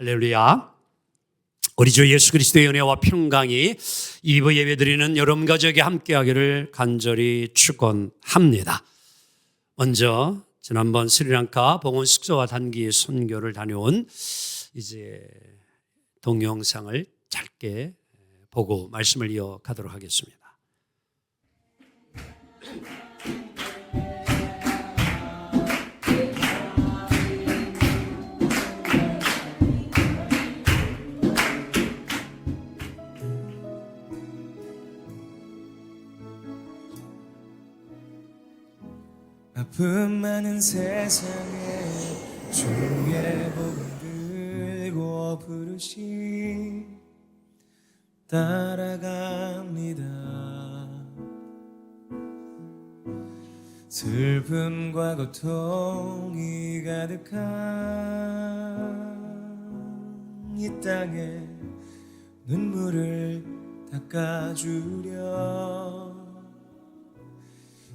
할렐루야. 우리 주 예수 그리스도의 은혜와 평강이 2부 예배드리는 여러분 가족이 함께하기를 간절히 축원합니다. 먼저 지난번 스리랑카 봉헌 숙소와 단기 선교를 다녀온 이제 동영상을 짧게 보고 말씀을 이어가도록 하겠습니다. 아픔 많은 세상에 주의 복음 들고 부르시 따라갑니다. 슬픔과 고통이 가득한 이 땅에 눈물을 닦아주려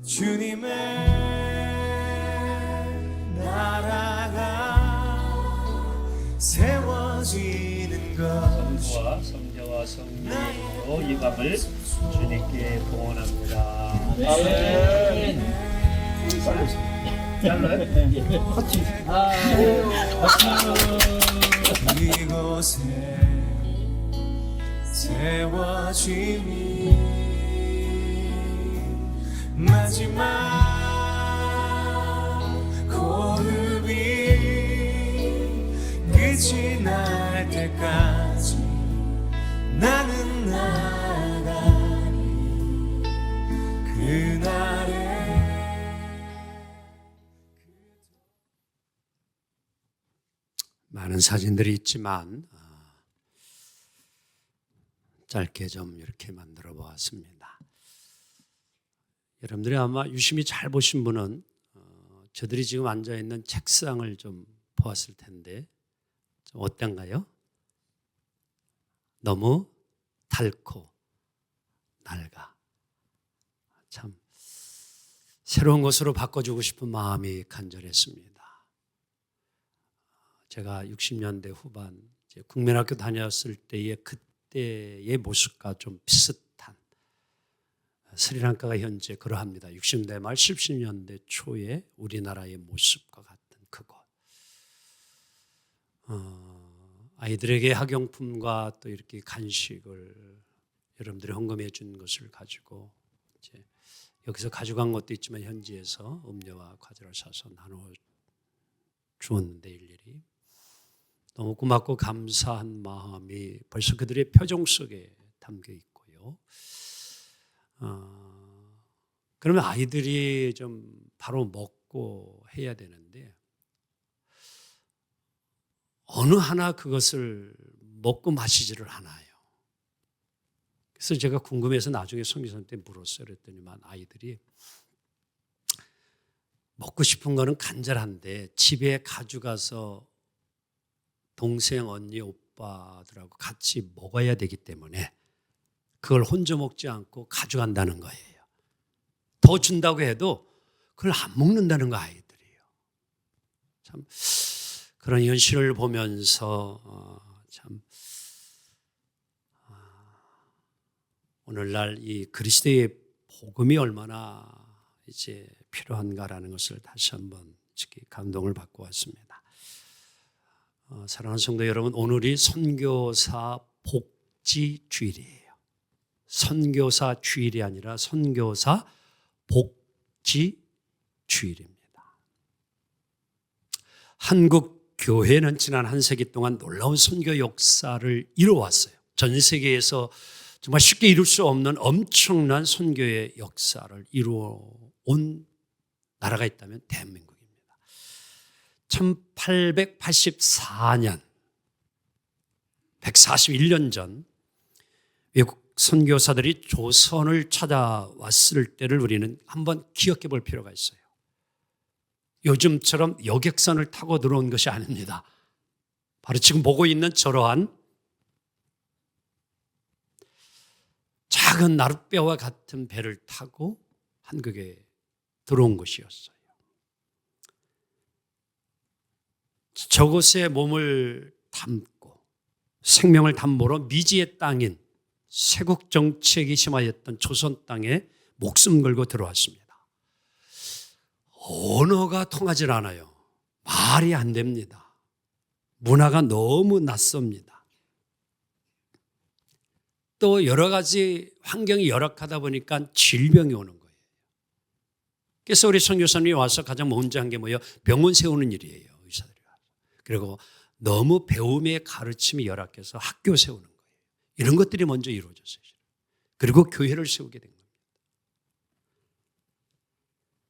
주님의 나라가 세워지는 것 성부와 성자와 성령으로 이 밤을 주님께 봉헌합니다. 아멘. 이곳에 세워짐이 마지막 호흡이 끝이 날 때까지 나는 나가리 그날에. 많은 사진들이 있지만 짧게 좀 이렇게 만들어 보았습니다. 여러분들이 아마 유심히 잘 보신 분은 저들이 지금 앉아있는 책상을 좀 보았을 텐데 좀 어떤가요? 너무 닳고 낡아. 참 새로운 것으로 바꿔주고 싶은 마음이 간절했습니다. 제가 60년대 후반 국민학교 다녔을 때의 그때의 모습과 좀 비슷한, 스리랑카가 현재 그러합니다. 60년대 말 70년대 초에 우리나라의 모습과 같은 그곳. 아이들에게 학용품과 또 이렇게 간식을 여러분들이 헌금해 준 것을 가지고 이제 여기서 가져간 것도 있지만 현지에서 음료와 과자를 사서 나눠 주었는데 일일이 너무 고맙고 감사한 마음이 벌써 그들의 표정 속에 담겨 있고요. 그러면 아이들이 좀 바로 먹고 해야 되는데 어느 하나 그것을 먹고 마시지를 않아요. 그래서 제가 궁금해서 나중에 성교사한테 물었어요. 그랬더니만 아이들이 먹고 싶은 거는 간절한데 집에 가져가서 동생, 언니, 오빠들하고 같이 먹어야 되기 때문에 그걸 혼자 먹지 않고 가져간다는 거예요. 더 준다고 해도 그걸 안 먹는다는 거 아이들이에요. 참 그런 현실을 보면서 참 오늘날 이 그리스도의 복음이 얼마나 이제 필요한가라는 것을 다시 한번 감동을 받고 왔습니다. 사랑하는 성도 여러분, 오늘이 선교사 복지 주일이에요. 선교사 주일이 아니라 선교사 복지 주일입니다. 한국 교회는 지난 한 세기 동안 놀라운 선교 역사를 이루어왔어요. 전 세계에서 정말 쉽게 이룰 수 없는 엄청난 선교의 역사를 이루어온 나라가 있다면 대한민국입니다. 1884년, 141년 전 외국 선교사들이 조선을 찾아왔을 때를 우리는 한번 기억해 볼 필요가 있어요. 요즘처럼 여객선을 타고 들어온 것이 아닙니다. 바로 지금 보고 있는 저러한 작은 나룻배와 같은 배를 타고 한국에 들어온 것이었어요. 저곳에 몸을 담고 생명을 담보로 미지의 땅인 세국 정책이 심화했던 조선 땅에 목숨 걸고 들어왔습니다. 언어가 통하질 않아요. 말이 안 됩니다. 문화가 너무 낯섭니다. 또 여러 가지 환경이 열악하다 보니까 질병이 오는 거예요. 그래서 우리 선교사님이 와서 가장 먼저 한 게 뭐예요? 병원 세우는 일이에요. 의사들이 와서. 그리고 너무 배움의 가르침이 열악해서 학교 세우는 거예요. 이런 것들이 먼저 이루어졌어요. 그리고 교회를 세우게 된 겁니다.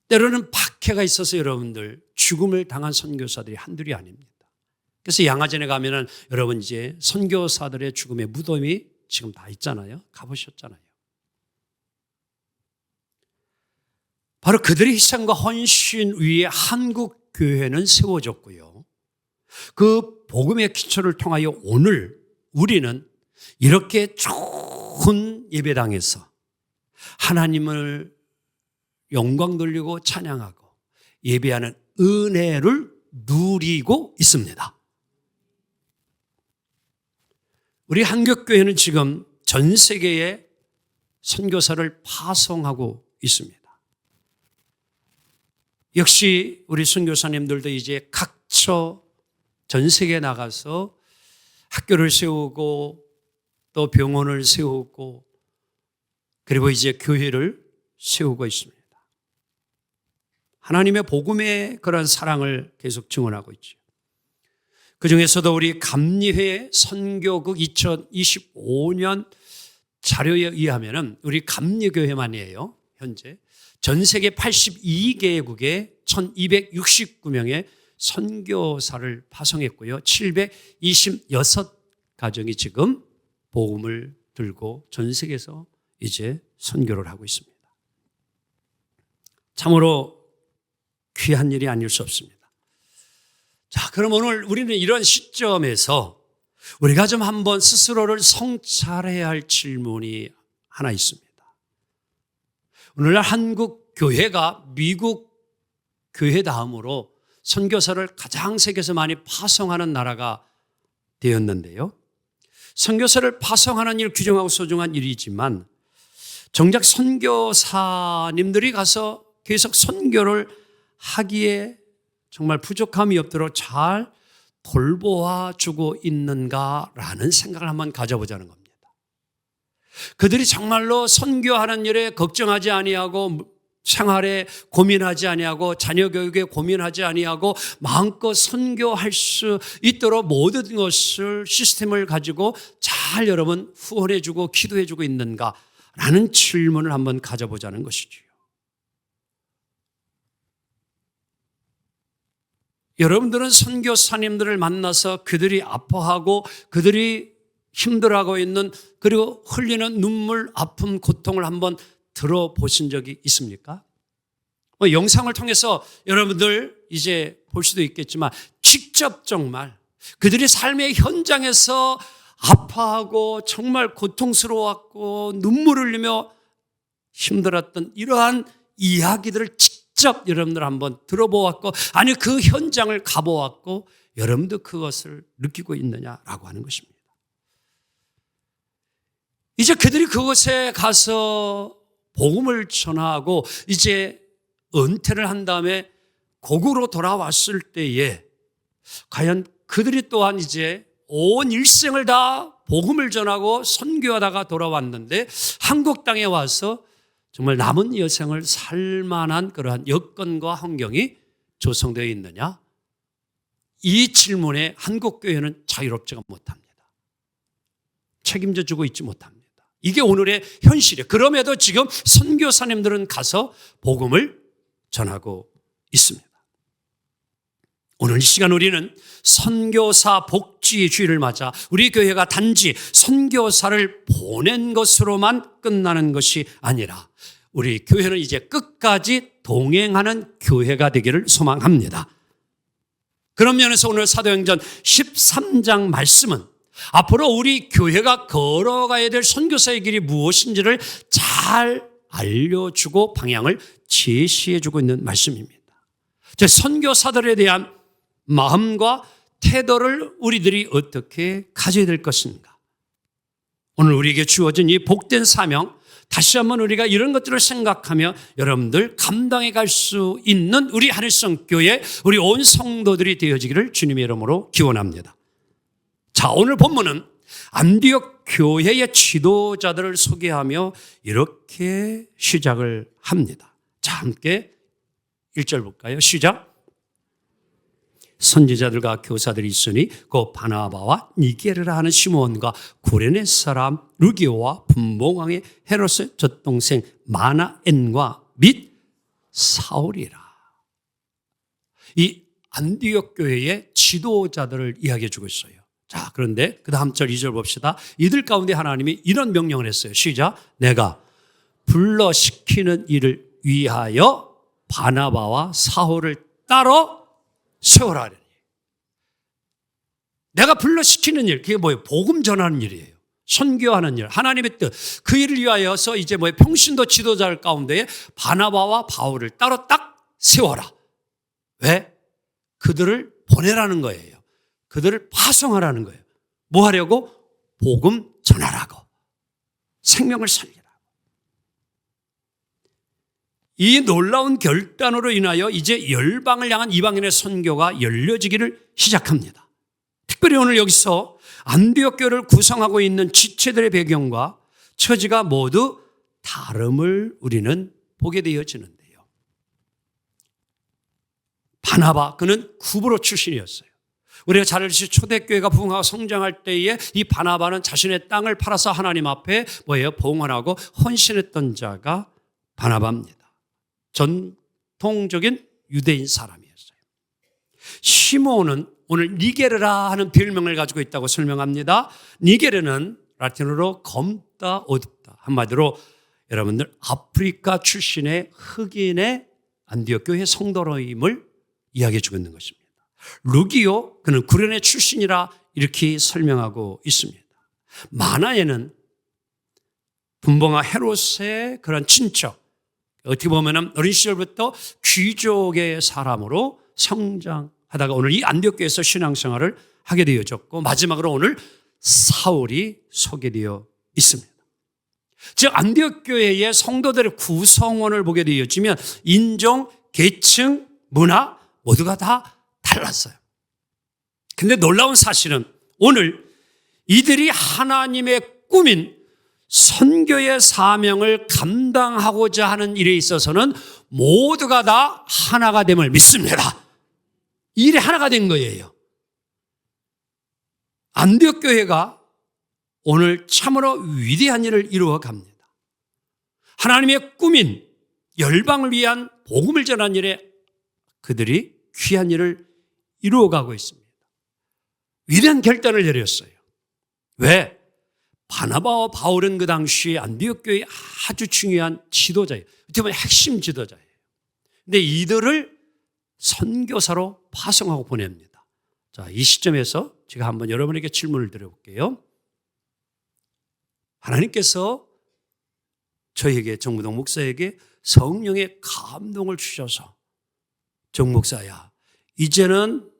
때로는 박해가 있어서 여러분들 죽음을 당한 선교사들이 한둘이 아닙니다. 그래서 양화전에 가면은 여러분 이제 선교사들의 죽음의 무덤이 지금 다 있잖아요. 가보셨잖아요. 바로 그들의 희생과 헌신 위에 한국 교회는 세워졌고요. 그 복음의 기초를 통하여 오늘 우리는 이렇게 좋은 예배당에서 하나님을 영광 돌리고 찬양하고 예배하는 은혜를 누리고 있습니다. 우리 한국교회는 지금 전 세계에 선교사를 파송하고 있습니다. 역시 우리 선교사님들도 이제 각처 전 세계에 나가서 학교를 세우고 또 병원을 세우고 그리고 이제 교회를 세우고 있습니다. 하나님의 복음의 그런 사랑을 계속 증언하고 있죠. 그중에서도 우리 감리회 선교국 2025년 자료에 의하면 우리 감리교회만이에요. 현재 전 세계 82개국에 1269명의 선교사를 파송했고요. 726가정이 지금 복음을 들고 전 세계에서 이제 선교를 하고 있습니다. 참으로 귀한 일이 아닐 수 없습니다. 자, 그럼 오늘 우리는 이런 시점에서 우리가 좀 한번 스스로를 성찰해야 할 질문이 하나 있습니다. 오늘날 한국 교회가 미국 교회 다음으로 선교사를 가장 세계에서 많이 파송하는 나라가 되었는데요. 선교사를 파송하는 일 귀중하고 소중한 일이지만 정작 선교사님들이 가서 계속 선교를 하기에 정말 부족함이 없도록 잘 돌보아 주고 있는가라는 생각을 한번 가져보자는 겁니다. 그들이 정말로 선교하는 일에 걱정하지 아니하고 생활에 고민하지 아니하고 자녀 교육에 고민하지 아니하고 마음껏 선교할 수 있도록 모든 것을 시스템을 가지고 잘 여러분 후원해 주고 기도해 주고 있는가라는 질문을 한번 가져보자는 것이지요. 여러분들은 선교사님들을 만나서 그들이 아파하고 그들이 힘들어하고 있는 그리고 흘리는 눈물, 아픔, 고통을 한번 들어보신 적이 있습니까? 영상을 통해서 여러분들 이제 볼 수도 있겠지만 직접 정말 그들이 삶의 현장에서 아파하고 정말 고통스러웠고 눈물 흘리며 힘들었던 이러한 이야기들을 직접 여러분들 한번 들어보았고 아니 그 현장을 가보았고 여러분도 그것을 느끼고 있느냐라고 하는 것입니다. 이제 그들이 그곳에 가서 복음을 전하고 이제 은퇴를 한 다음에 고국으로 돌아왔을 때에 과연 그들이 또한 이제 온 일생을 다 복음을 전하고 선교하다가 돌아왔는데 한국 땅에 와서 정말 남은 여생을 살 만한 그러한 여건과 환경이 조성되어 있느냐? 이 질문에 한국교회는 자유롭지가 못합니다. 책임져 주고 있지 못합니다. 이게 오늘의 현실이에요. 그럼에도 지금 선교사님들은 가서 복음을 전하고 있습니다. 오늘 이 시간 우리는 선교사 복지 주일을 맞아 우리 교회가 단지 선교사를 보낸 것으로만 끝나는 것이 아니라 우리 교회는 이제 끝까지 동행하는 교회가 되기를 소망합니다. 그런 면에서 오늘 사도행전 13장 말씀은 앞으로 우리 교회가 걸어가야 될 선교사의 길이 무엇인지를 잘 알려주고 방향을 제시해주고 있는 말씀입니다. 즉 선교사들에 대한 마음과 태도를 우리들이 어떻게 가져야 될 것인가? 오늘 우리에게 주어진 이 복된 사명, 다시 한번 우리가 이런 것들을 생각하며 여러분들 감당해 갈 수 있는 우리 하늘성 교회, 우리 온 성도들이 되어지기를 주님의 이름으로 기원합니다. 자, 오늘 본문은 안디옥 교회의 지도자들을 소개하며 이렇게 시작을 합니다. 자, 함께 1절 볼까요? 시작. 선지자들과 교사들이 있으니 그 바나바와 니게르라 하는 시몬과 구레네 사람 루기오와 분봉왕의 헤롯의 젖동생 마나엔과 및 사울이라. 이 안디옥 교회의 지도자들을 이야기해 주고 있어요. 자, 그런데 그 다음 절 2절 봅시다. 이들 가운데 하나님이 이런 명령을 했어요. 시작. 내가 불러시키는 일을 위하여 바나바와 사울을 따로 세워라. 내가 불러시키는 일, 그게 뭐예요? 복음 전하는 일이에요. 선교하는 일, 하나님의 뜻. 그 일을 위하여서 이제 뭐예요? 평신도 지도자들 가운데 바나바와 바울을 따로 딱 세워라. 왜? 그들을 보내라는 거예요. 그들을 파송하라는 거예요. 뭐 하려고? 복음 전하라고. 생명을 살리라고. 이 놀라운 결단으로 인하여 이제 열방을 향한 이방인의 선교가 열려지기를 시작합니다. 특별히 오늘 여기서 안디옥 교회를 구성하고 있는 지체들의 배경과 처지가 모두 다름을 우리는 보게 되어지는데요. 바나바, 그는 구브로 출신이었어요. 우리가 잘 알듯이 초대교회가 부흥하고 성장할 때에 이 바나바는 자신의 땅을 팔아서 하나님 앞에 뭐예요? 봉헌하고 헌신했던 자가 바나바입니다. 전통적인 유대인 사람이었어요. 시몬은 오늘 니게르라 하는 별명을 가지고 있다고 설명합니다. 니게르는 라틴어로 검다, 어둡다. 한마디로 여러분들 아프리카 출신의 흑인의 안디옥 교회 성도로임을 이야기해 주고 있는 것입니다. 루기오, 그는 구레네 출신이라 이렇게 설명하고 있습니다. 마나에는 분봉아 헤롯의 그런 친척, 어떻게 보면 어린 시절부터 귀족의 사람으로 성장하다가 오늘 이 안디옥 교회에서 신앙생활을 하게 되어졌고 마지막으로 오늘 사울이 소개되어 있습니다. 즉 안디옥 교회의 성도들의 구성원을 보게 되어지면 인종, 계층, 문화 모두가 다 달랐어요. 근데 놀라운 사실은 오늘 이들이 하나님의 꿈인 선교의 사명을 감당하고자 하는 일에 있어서는 모두가 다 하나가 됨을 믿습니다. 일이 하나가 된 거예요. 안디옥 교회가 오늘 참으로 위대한 일을 이루어 갑니다. 하나님의 꿈인 열방을 위한 복음을 전하는 일에 그들이 귀한 일을 이루어가고 있습니다. 위대한 결단을 내렸어요. 왜? 바나바와 바울은 그 당시 안디옥 교회의 아주 중요한 지도자예요. 어떻게 보면 핵심 지도자예요. 근데 이들을 선교사로 파송하고 보냅니다. 자, 이 시점에서 제가 한번 여러분에게 질문을 드려볼게요. 하나님께서 저에게, 정무동 목사에게 성령의 감동을 주셔서 정 목사야, 이제는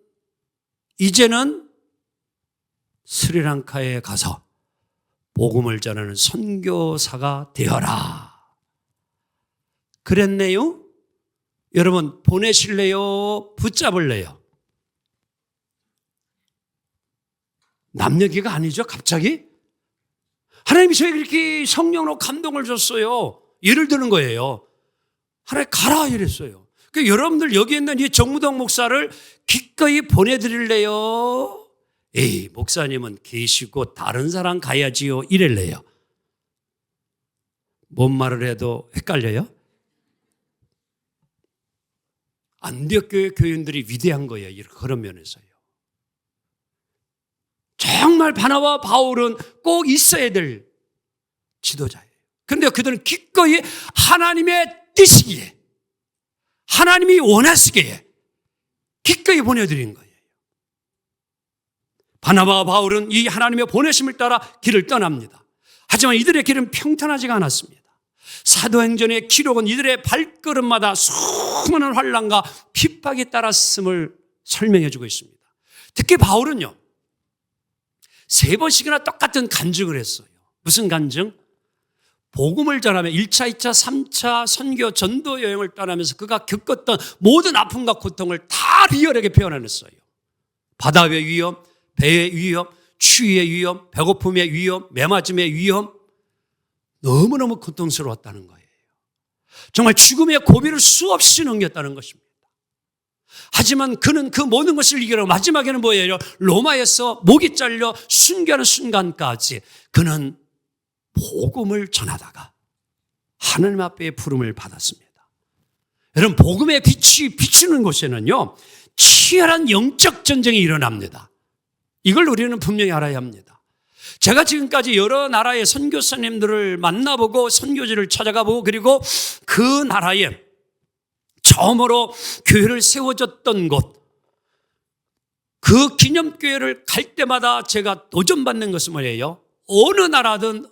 스리랑카에 가서 복음을 전하는 선교사가 되어라. 그랬네요? 여러분 보내실래요? 붙잡을래요? 남 얘기가 아니죠. 갑자기 하나님이 저에게 이렇게 성령으로 감동을 줬어요. 예를 드는 거예요. 하나님 가라 이랬어요. 그러니까 여러분들 여기 있는 이 정무동 목사를 기꺼이 보내드릴래요? 에이, 목사님은 계시고 다른 사람 가야지요 이럴래요? 뭔 말을 해도 헷갈려요? 안디옥 교회 교인들이 위대한 거예요. 그런 면에서요. 정말 바나바와 바울은 꼭 있어야 될 지도자예요. 그런데 그들은 기꺼이 하나님의 뜻이기에, 하나님이 원하시기에 기꺼이 보내드린 거예요. 바나바와 바울은 이 하나님의 보내심을 따라 길을 떠납니다. 하지만 이들의 길은 평탄하지가 않았습니다. 사도행전의 기록은 이들의 발걸음마다 수많은 환난과 핍박이 따랐음을 설명해 주고 있습니다. 특히 바울은요, 3번씩이나 똑같은 간증을 했어요. 무슨 간증? 복음을 전하며 1차, 2차, 3차 선교 전도 여행을 떠나면서 그가 겪었던 모든 아픔과 고통을 다 리얼하게 표현해냈어요. 바다의 위험, 배의 위험, 추위의 위험, 배고픔의 위험, 매맞음의 위험, 너무너무 고통스러웠다는 거예요. 정말 죽음의 고비를 수없이 넘겼다는 것입니다. 하지만 그는 그 모든 것을 이기려 마지막에는 뭐예요? 로마에서 목이 잘려 순교하는 순간까지 그는 복음을 전하다가 하나님 앞에 부름을 받았습니다. 여러분, 복음의 빛이 비추는 곳에는요, 치열한 영적 전쟁이 일어납니다. 이걸 우리는 분명히 알아야 합니다. 제가 지금까지 여러 나라의 선교사님들을 만나보고 선교지를 찾아가보고 그리고 그 나라에 처음으로 교회를 세워졌던 곳, 그 기념교회를 갈 때마다 제가 도전받는 것은 뭐예요? 어느 나라든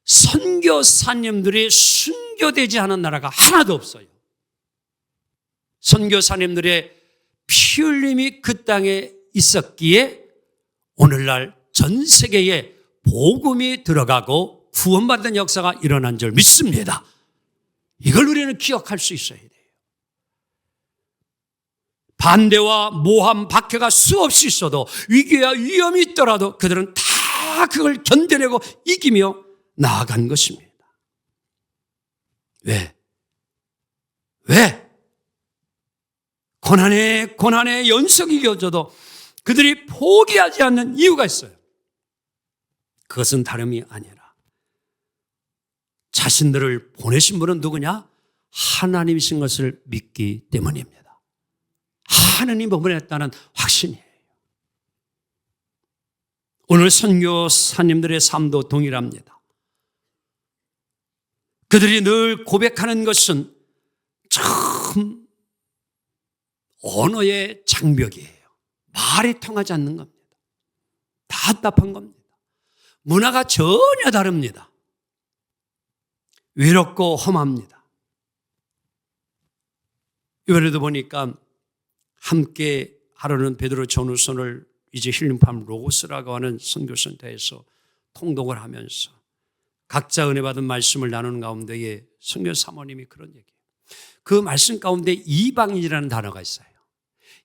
선교사님들이 순교되지 않은 나라가 하나도 없어요. 선교사님들의 피 흘림이 그 땅에 있었기에 오늘날 전 세계에 복음이 들어가고 구원받는 역사가 일어난 줄 믿습니다. 이걸 우리는 기억할 수 있어야 돼요. 반대와 모함, 박해가 수없이 있어도 위기와 위험이 있더라도 그들은 다 그걸 견뎌내고 이기며 나아간 것입니다. 왜? 고난에 연속이 이어져도 그들이 포기하지 않는 이유가 있어요. 그것은 다름이 아니라 자신들을 보내신 분은 누구냐? 하나님이신 것을 믿기 때문입니다. 하나님 보냈다는 확신이에요. 오늘 선교사님들의 삶도 동일합니다. 그들이 늘 고백하는 것은 참 언어의 장벽이에요. 말이 통하지 않는 겁니다. 답답한 겁니다. 문화가 전혀 다릅니다. 외롭고 험합니다. 이번에도 보니까 함께 하루는 베드로 전후선을 이제 힐링팜 로고스라고 하는 선교센터에서 통독을 하면서 각자 은혜 받은 말씀을 나누는 가운데에 선교 사모님이 그런 얘기예요. 그 말씀 가운데 이방인이라는 단어가 있어요.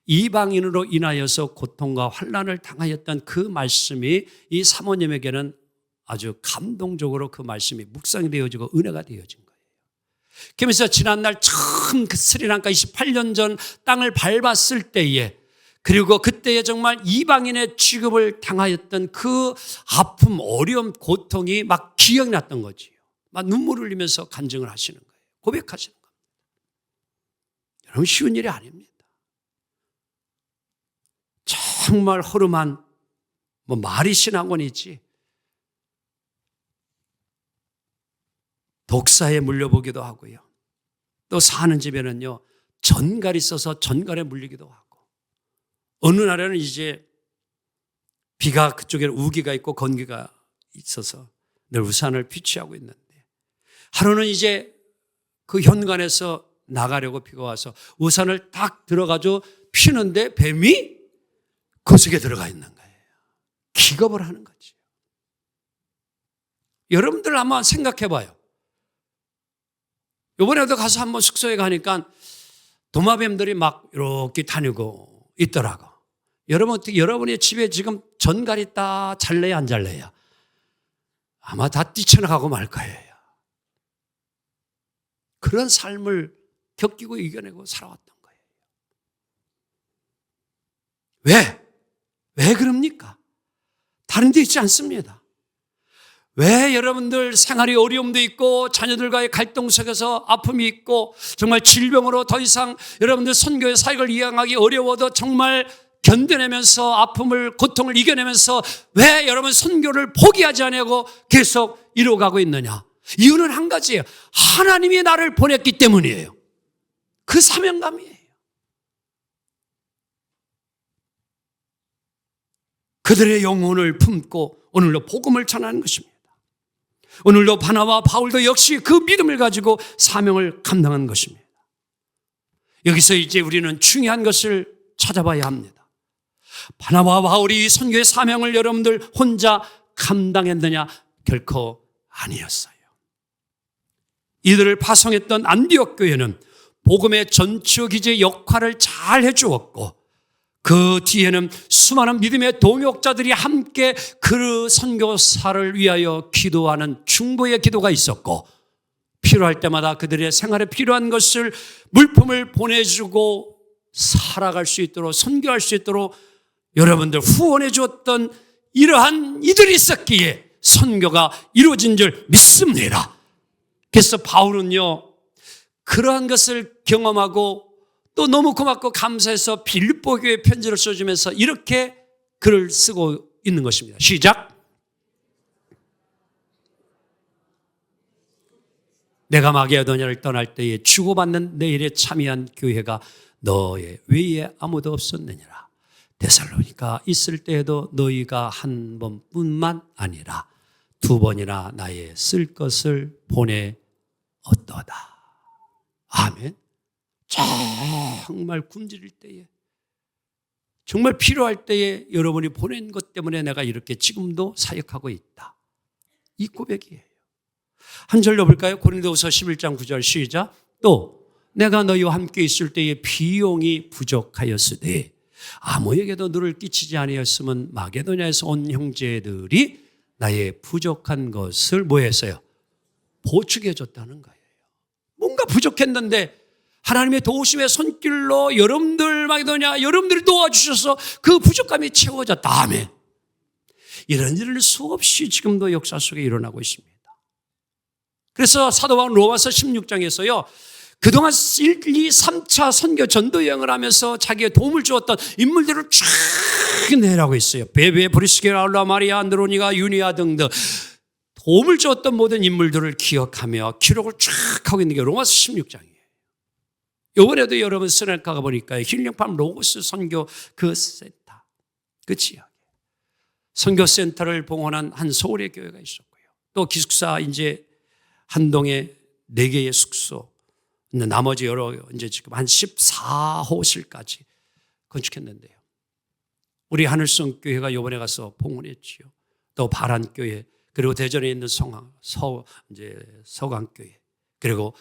이방인으로 인하여서 고통과 환난을 당하였던 그 말씀이 이 사모님에게는 아주 감동적으로 그 말씀이 묵상이 되어지고 은혜가 되어진 거예요. 그러면서 지난날 처음 그 스리랑카 28년 전 땅을 밟았을 때에 그리고 그때에 정말 이방인의 취급을 당하였던 그 아픔, 어려움, 고통이 막 기억났던 거지요. 막 눈물을 흘리면서 간증을 하시는 거예요. 고백하시는 겁니다. 여러분, 쉬운 일이 아닙니다. 정말 허름한 말이 신학원이지 독사에 물려보기도 하고요. 또 사는 집에는요, 전갈이 있어서 전갈에 물리기도 하고 어느 날에는 이제 비가 그쪽에 우기가 있고 건기가 있어서 늘 우산을 피취하고 있는데 하루는 이제 그 현관에서 나가려고 비가 와서 우산을 딱 들어가지고 피는데 뱀이 그 속에 들어가 있는 거예요. 기겁을 하는 거지. 여러분들 한번 생각해 봐요. 이번에도 가서 한번 숙소에 가니까 도마뱀들이 막 이렇게 다니고 있더라고. 여러분, 여러분의 집에 지금 전갈이 있다, 잘래야 안 잘래야? 아마 다 뛰쳐나가고 말 거예요. 그런 삶을 겪이고 이겨내고 살아왔던 거예요. 왜 그럽니까? 다른 데 있지 않습니다. 왜 여러분들 생활이 어려움도 있고 자녀들과의 갈등 속에서 아픔이 있고 정말 질병으로 더 이상 여러분들 선교의 사역을 이행하기 어려워도 정말 견뎌내면서 아픔을 고통을 이겨내면서 왜 여러분 선교를 포기하지 않고 계속 이루어가고 있느냐? 이유는 한 가지예요. 하나님이 나를 보냈기 때문이에요. 그 사명감이에요. 그들의 영혼을 품고 오늘도 복음을 전하는 것입니다. 오늘도 바나바와 바울도 역시 그 믿음을 가지고 사명을 감당한 것입니다. 여기서 이제 우리는 중요한 것을 찾아봐야 합니다. 바나바와 바울이 선교의 사명을 여러분들 혼자 감당했느냐? 결코 아니었어요. 이들을 파송했던 안디옥 교회는 복음의 전초 기제 역할을 잘 해주었고, 그 뒤에는 수많은 믿음의 동역자들이 함께 그 선교사를 위하여 기도하는 중보의 기도가 있었고, 필요할 때마다 그들의 생활에 필요한 것을 물품을 보내주고 살아갈 수 있도록, 선교할 수 있도록 여러분들 후원해 주었던 이러한 이들이 있었기에 선교가 이루어진 줄 믿습니다. 그래서 바울은요, 그러한 것을 경험하고 또 너무 고맙고 감사해서 빌립보 교회에 편지를 써주면서 이렇게 글을 쓰고 있는 것입니다. 시작. 내가 마게도냐를 떠날 때에 주고받는 내 일에 참여한 교회가 너의 외에 아무도 없었느니라. 데살로니가 있을 때에도 너희가 한 번뿐만 아니라 두 번이나 나의 쓸 것을 보내었도다. 아멘. 정말 굶주릴 때에, 정말 필요할 때에 여러분이 보낸 것 때문에 내가 이렇게 지금도 사역하고 있다. 이 고백이에요. 한 절 넣어볼까요? 고린도후서 11장 9절 시작. 또 내가 너희와 함께 있을 때에 비용이 부족하였으되 아무에게도 누를 끼치지 아니었으면 마게도냐에서 온 형제들이 나의 부족한 것을 뭐 했어요? 보충해 줬다는 거예요. 뭔가 부족했는데 하나님의 도우심의 손길로 여러분들 마게도냐, 여러분들이 도와주셔서 그 부족함이 채워졌다. 아멘. 이런 일을 수없이 지금도 역사 속에 일어나고 있습니다. 그래서 사도 바울 로마서 16장에서요, 그동안 1, 2, 3차 선교 전도 여행을 하면서 자기의 도움을 주었던 인물들을 쫙 내라고 있어요. 베베, 브리스게, 라울라, 마리아, 안드로니가, 유니아 등등 도움을 주었던 모든 인물들을 기억하며 기록을 쫙 하고 있는 게 로마서 16장이에요. 이번에도 여러분 스네카 가보니까 힐링팜 로고스 선교 그 센터, 그 지역에 선교센터를 봉헌한 한 서울의 교회가 있었고요. 또 기숙사 이제 한동에 4개의 숙소, 나머지 여러 이제 지금 한 14호실까지 건축했는데요. 우리 하늘성 교회가 이번에 가서 봉헌했지요. 또 바란교회, 그리고 대전에 있는 서강교회, 그리고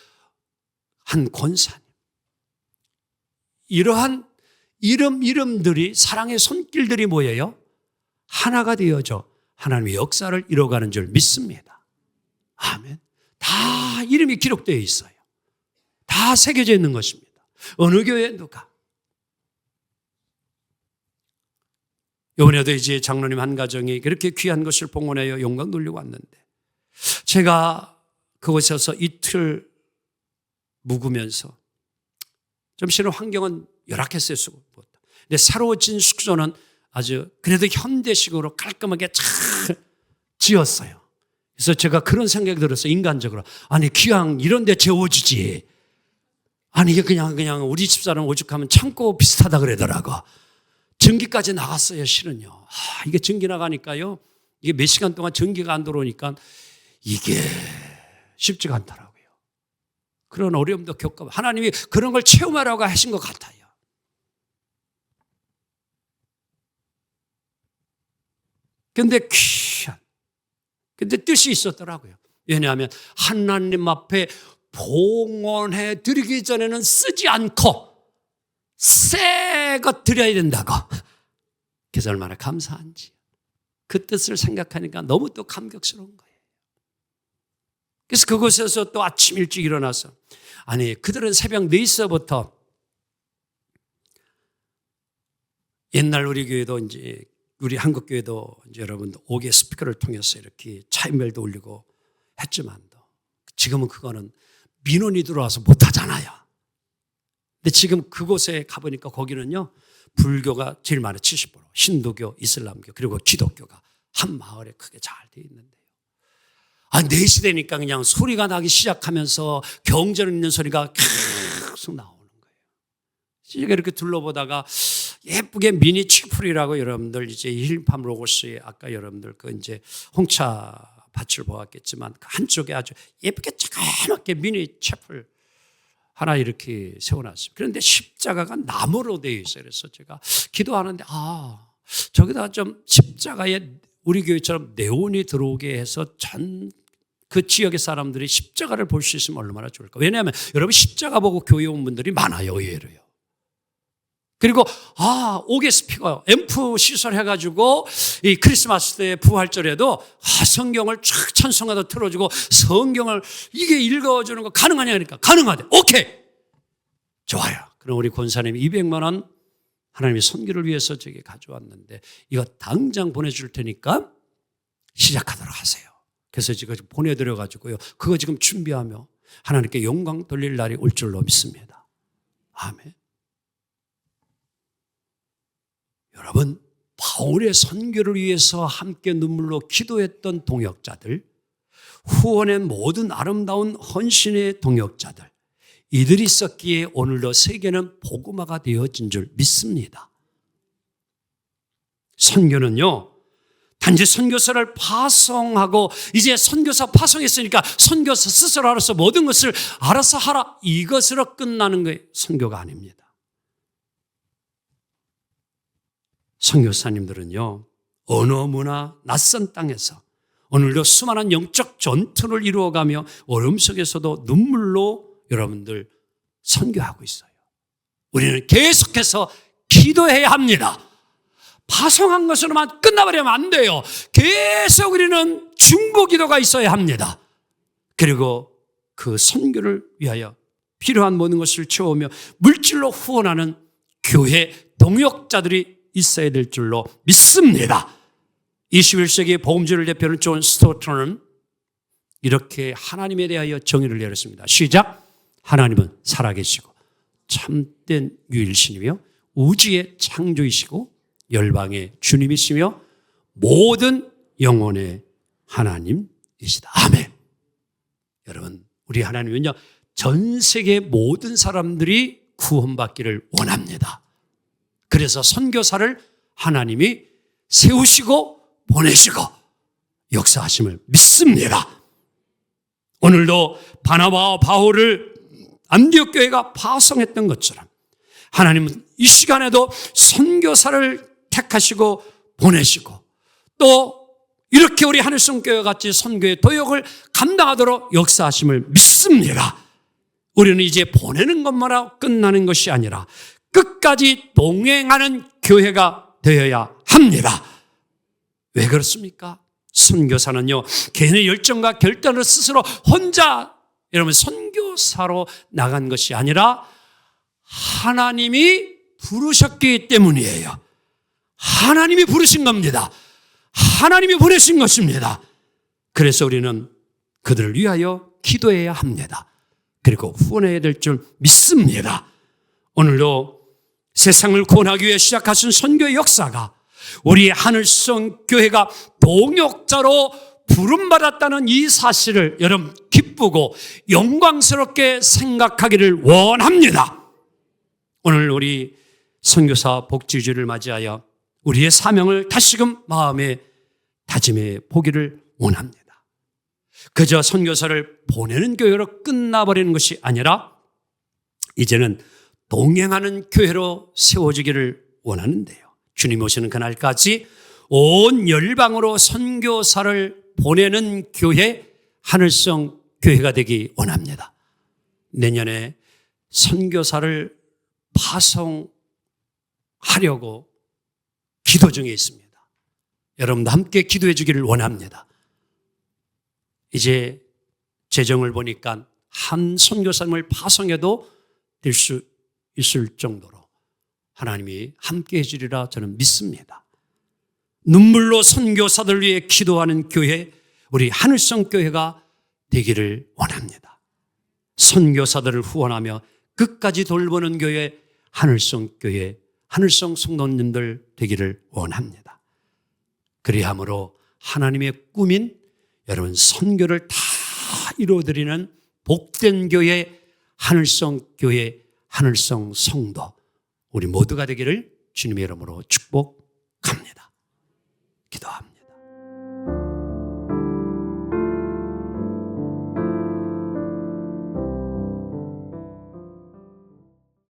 한 권사님. 이러한 이름들이, 사랑의 손길들이 뭐예요? 하나가 되어져 하나님의 역사를 이뤄가는 줄 믿습니다. 아멘. 다 이름이 기록되어 있어요. 다 새겨져 있는 것입니다. 어느 교회 누가. 이번에도 이제 장로님 한 가정이 그렇게 귀한 것을 봉헌하여 영광 돌리고 왔는데, 제가 그곳에서 이틀 묵으면서 좀 실은 환경은 열악했어요. 근데 새로워진 숙소는 아주 그래도 현대식으로 깔끔하게 잘 지었어요. 그래서 제가 그런 생각이 들어서 인간적으로, 아니 귀양 이런 데 재워주지. 아니 이게 그냥 우리 집사람 오죽하면 창고 비슷하다 그러더라고. 전기까지 나갔어요. 실은요. 이게 전기 나가니까요, 이게 몇 시간 동안 전기가 안 들어오니까 이게 쉽지가 않더라고요. 그런 어려움도 겪고 하나님이 그런 걸 체험하라고 하신 것 같아요. 근데 뜻이 있었더라고요. 왜냐하면 하나님 앞에 봉헌해 드리기 전에는 쓰지 않고 새 것 드려야 된다고. 그래서 얼마나 감사한지 그 뜻을 생각하니까 너무 또 감격스러운 거예요. 그래서 그곳에서 또 아침 일찍 일어나서, 아니 그들은 새벽 4시부터, 옛날 우리 교회도 이제 우리 한국 교회도 이제 여러분 5개 스피커를 통해서 이렇게 차인벨도 울리고 했지만도 지금은 그거는 민원이 들어와서 못 하잖아요. 근데 지금 그곳에 가보니까 거기는요, 불교가 제일 많아요. 70%, 힌두교, 이슬람교, 그리고 기독교가 한 마을에 크게 잘 돼 있는데요. 4시 되니까 그냥 소리가 나기 시작하면서 경전 있는 소리가 계속 나오는 거예요. 제가 이렇게 둘러보다가 예쁘게 미니 치풀이라고, 여러분들 이제 힐팜 로고스에 아까 여러분들 그 이제 홍차 밭을 보았겠지만 그 한쪽에 아주 예쁘게 조그맣게 미니 채플 하나 이렇게 세워놨습니다. 그런데 십자가가 나무로 되어 있어요. 그래서 제가 기도하는데, 저기다 좀 십자가에 우리 교회처럼 네온이 들어오게 해서 전 그 지역의 사람들이 십자가를 볼 수 있으면 얼마나 좋을까. 왜냐하면 여러분 십자가 보고 교회 온 분들이 많아요. 의외로요. 그리고 옥의 스피커 앰프 시설해가지고 이 크리스마스 때 부활절에도 성경을 쫙 찬송하다 틀어주고 성경을 이게 읽어주는 거 가능하냐 그러니까 가능하대. 오케이 좋아요. 그럼 우리 권사님이 200만 원 하나님의 선교를 위해서 저기 가져왔는데 이거 당장 보내줄 테니까 시작하도록 하세요. 그래서 지금 보내드려가지고요. 그거 지금 준비하며 하나님께 영광 돌릴 날이 올 줄로 믿습니다. 아멘. 여러분, 바울의 선교를 위해서 함께 눈물로 기도했던 동역자들, 후원의 모든 아름다운 헌신의 동역자들, 이들이 있었기에 오늘도 세계는 복음화가 되어진 줄 믿습니다. 선교는요, 단지 선교사를 파송하고 이제 선교사 파송했으니까 선교사 스스로 알아서 모든 것을 알아서 하라 이것으로 끝나는 게 선교가 아닙니다. 선교사님들은요, 언어, 문화, 낯선 땅에서 오늘도 수많은 영적 전투를 이루어가며 어려움 속에서도 눈물로 여러분들 선교하고 있어요. 우리는 계속해서 기도해야 합니다. 파송한 것으로만 끝나버리면 안 돼요. 계속 우리는 중보 기도가 있어야 합니다. 그리고 그 선교를 위하여 필요한 모든 것을 채우며 물질로 후원하는 교회 동역자들이 있어야 될 줄로 믿습니다. 21세기 복음주의를 대표하는 존 스토트는 이렇게 하나님에 대하여 정의를 내렸습니다. 시작. 하나님은 살아계시고 참된 유일신이며 우주의 창조이시고 열방의 주님이시며 모든 영혼의 하나님이시다. 아멘. 여러분, 우리 하나님은요, 전 세계 모든 사람들이 구원받기를 원합니다. 그래서 선교사를 하나님이 세우시고 보내시고 역사하심을 믿습니다. 오늘도 바나바와 바울을 안디옥 교회가 파송했던 것처럼 하나님은 이 시간에도 선교사를 택하시고 보내시고 또 이렇게 우리 하늘성교회 같이 선교의 도역을 감당하도록 역사하심을 믿습니다. 우리는 이제 보내는 것만 끝나는 것이 아니라 끝까지 동행하는 교회가 되어야 합니다. 왜 그렇습니까? 선교사는요, 개인의 열정과 결단을 스스로 혼자 여러분 선교사로 나간 것이 아니라 하나님이 부르셨기 때문이에요. 하나님이 부르신 겁니다. 하나님이 보내신 것입니다. 그래서 우리는 그들을 위하여 기도해야 합니다. 그리고 후원해야 될 줄 믿습니다. 오늘도 세상을 구원하기 위해 시작하신 선교의 역사가 우리 하늘성 교회가 동역자로 부름받았다는 이 사실을 여러분 기쁘고 영광스럽게 생각하기를 원합니다. 오늘 우리 선교사 복지주를 맞이하여 우리의 사명을 다시금 마음에 다짐해 보기를 원합니다. 그저 선교사를 보내는 교회로 끝나버리는 것이 아니라 이제는 동행하는 교회로 세워지기를 원하는데요. 주님 오시는 그날까지 온 열방으로 선교사를 보내는 교회, 하늘성 교회가 되기 원합니다. 내년에 선교사를 파송하려고 기도 중에 있습니다. 여러분도 함께 기도해 주기를 원합니다. 이제 재정을 보니까 한 선교사님을 파송해도 될 수 있을 정도로 하나님이 함께 해주리라 저는 믿습니다. 눈물로 선교사들 위해 기도하는 교회, 우리 하늘성 교회가 되기를 원합니다. 선교사들을 후원하며 끝까지 돌보는 교회, 하늘성 교회, 하늘성 성도님들 되기를 원합니다. 그리함으로 하나님의 꿈인 여러분 선교를 다 이루어드리는 복된 교회, 하늘성 교회, 하늘성 성도 우리 모두가 되기를 주님의 이름으로 축복합니다. 기도합니다.